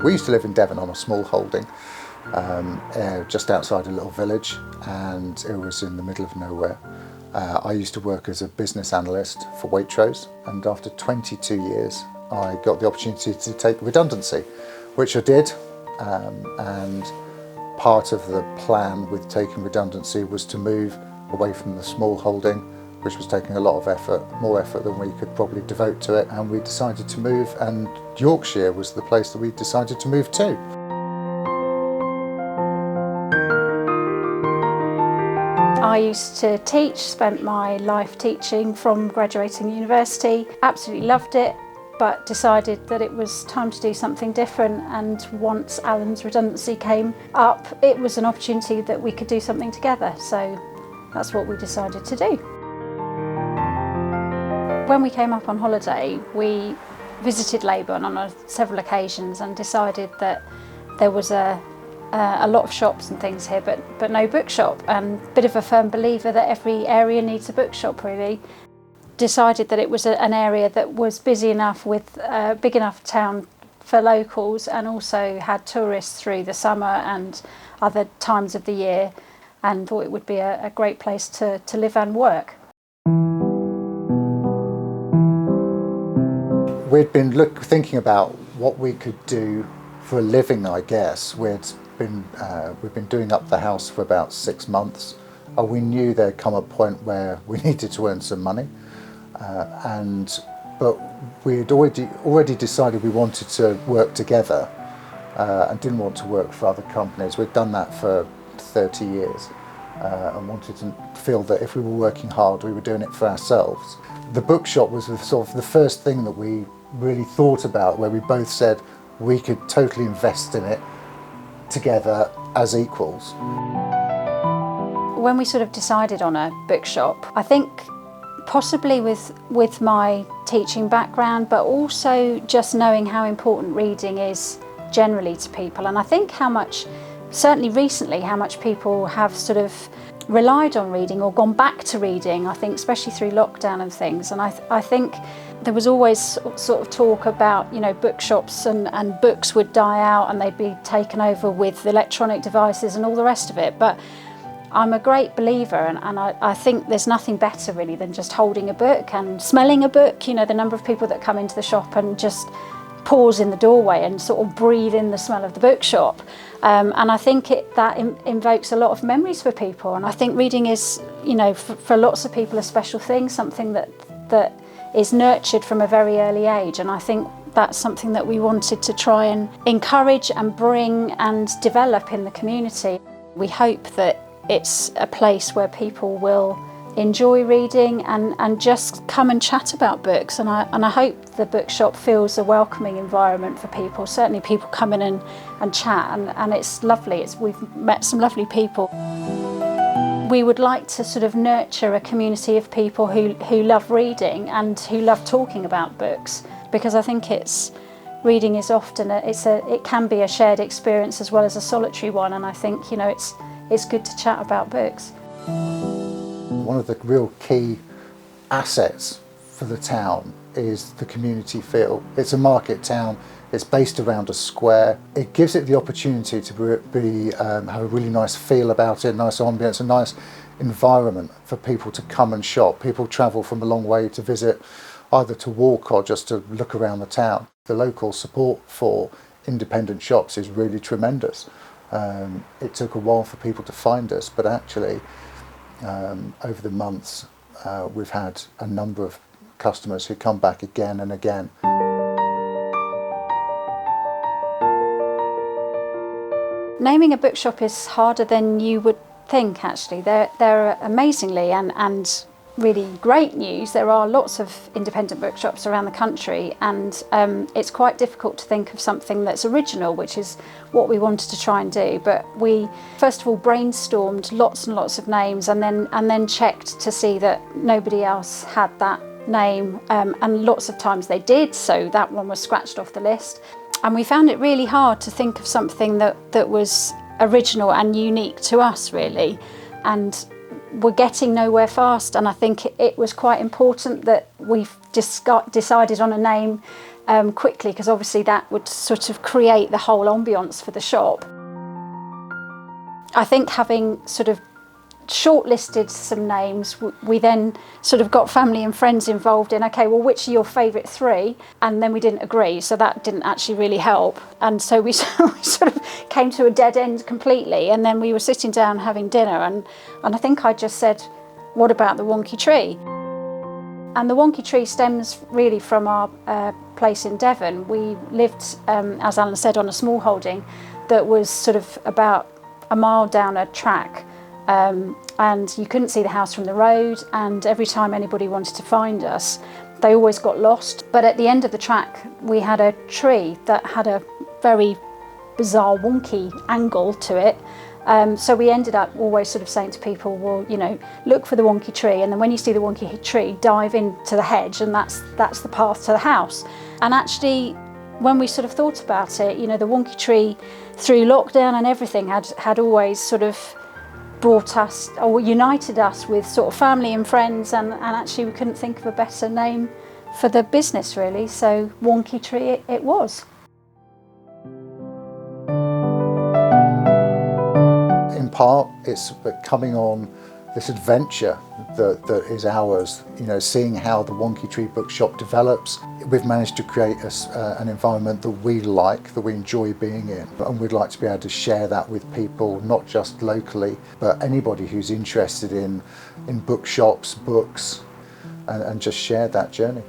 We used to live in Devon on a small holding, just outside a little village, and it was in the middle of nowhere. I used to work as a business analyst for Waitrose, and after 22 years I got the opportunity to take redundancy, which I did, and part of the plan with taking redundancy was to move away from the small holding, which was taking a lot of effort, more effort than we could probably devote to it, and we decided to move, and Yorkshire was the place that we decided to move to. I used to teach, spent my life teaching from graduating university, absolutely loved it, but decided that it was time to do something different, and once Alan's redundancy came up, it was an opportunity that we could do something together, so that's what we decided to do. When we came up on holiday, we visited Leyburn on several occasions and decided that there was a lot of shops and things here, but no bookshop, and a bit of a firm believer that every area needs a bookshop really. Decided that it was an area that was busy enough, with a big enough town for locals, and also had tourists through the summer and other times of the year, and thought it would be a great place to live and work. We'd been thinking about what we could do for a living, I guess. We've been doing up the house for about 6 months. We knew there'd come a point where we needed to earn some money, but we had already decided we wanted to work together and didn't want to work for other companies. We'd done that for 30 years and wanted to feel that if we were working hard, we were doing it for ourselves. The bookshop was sort of the first thing that we really thought about, where we both said we could totally invest in it together as equals. When we sort of decided on a bookshop, I think possibly with my teaching background, but also just knowing how important reading is generally to people, and I think how much, certainly recently, how much people have sort of relied on reading or gone back to reading, I think especially through lockdown and things. And I think there was always sort of talk about, you know, bookshops and books would die out and they'd be taken over with electronic devices and all the rest of it. But I'm a great believer, and I think there's nothing better really than just holding a book and smelling a book. You know, the number of people that come into the shop and just pause in the doorway and sort of breathe in the smell of the bookshop. And I think that invokes a lot of memories for people. And I think reading is, you know, for lots of people a special thing, something that is nurtured from a very early age. And I think that's something that we wanted to try and encourage and bring and develop in the community. We hope that it's a place where people will enjoy reading and just come and chat about books, and I hope the bookshop feels a welcoming environment for people. Certainly people come in and chat, and it's lovely. We've met some lovely people. We would like to sort of nurture a community of people who love reading and who love talking about books, because I think reading is often it can be a shared experience as well as a solitary one, and I think, you know, it's good to chat about books. One of the real key assets for the town is the community feel. It's a market town, it's based around a square. It gives it the opportunity to have a really nice feel about it, nice ambience, a nice environment for people to come and shop. People travel from a long way to visit, either to walk or just to look around the town. The local support for independent shops is really tremendous. It took a while for people to find us, but actually over the months we've had a number of customers who come back again and again. Naming a bookshop is harder than you would think, actually. There are amazingly and really great news. There are lots of independent bookshops around the country, and it's quite difficult to think of something that's original, which is what we wanted to try and do. But we first of all brainstormed lots and lots of names, and then checked to see that nobody else had that name, and lots of times they did, so that one was scratched off the list. And we found it really hard to think of something that was original and unique to us, really, and we're getting nowhere fast. And I think it was quite important that we've decided on a name quickly, because obviously that would sort of create the whole ambience for the shop. I think having sort of shortlisted some names, we then sort of got family and friends involved in, okay, well, which are your favourite three? And then we didn't agree, so that didn't actually really help. And so we sort of came to a dead end completely. And then we were sitting down having dinner, and I think I just said, what about the Wonky tree? And the Wonky tree stems really from our place in Devon. We lived, as Alan said, on a small holding that was sort of about a mile down a track. And you couldn't see the house from the road, and every time anybody wanted to find us, they always got lost. But at the end of the track, we had a tree that had a very bizarre wonky angle to it. So we ended up always sort of saying to people, well, you know, look for the Wonky tree, and then when you see the Wonky tree, dive into the hedge, and that's the path to the house. And actually, when we sort of thought about it, you know, the Wonky tree through lockdown and everything had always sort of brought us, or united us with sort of family and friends, and actually we couldn't think of a better name for the business really, so Wonky tree it was. In part, it's coming on this adventure that is ours, you know, seeing how the Wonky Tree Bookshop develops. We've managed to create an environment that we like, that we enjoy being in, and we'd like to be able to share that with people, not just locally, but anybody who's interested in bookshops, books, and just share that journey.